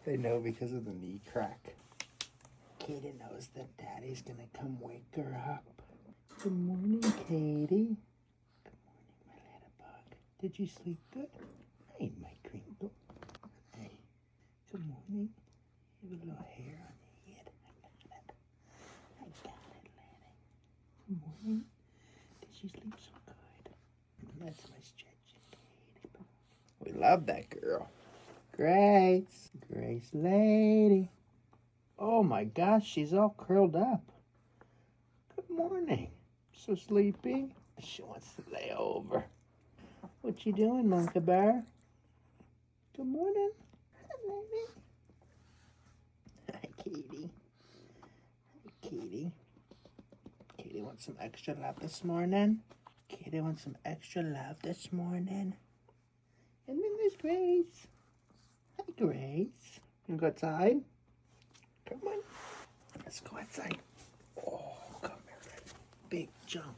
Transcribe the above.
They know because of the knee crack. Katie knows that Daddy's gonna come wake her up. Good morning, Katie. Good morning, my little bug. Did you sleep good? Hey, my crinkle. Hey, good morning. You have a little hair on your head. I got it, Lanny. Good morning. Did you sleep so good? That's my stretching, Katie. We love that girl. Grace. Grace lady. Oh my gosh, she's all curled up. Good morning. So sleepy? She wants to lay over. What you doing, Monkey Bear? Good morning. Hi, baby. Hi, Katie. Hi, Katie. Katie wants some extra love this morning. Katie wants some extra love this morning. And then there's Grace. Hi, Grace. You go outside? Come on. Let's go outside. Oh, come here. Big jump.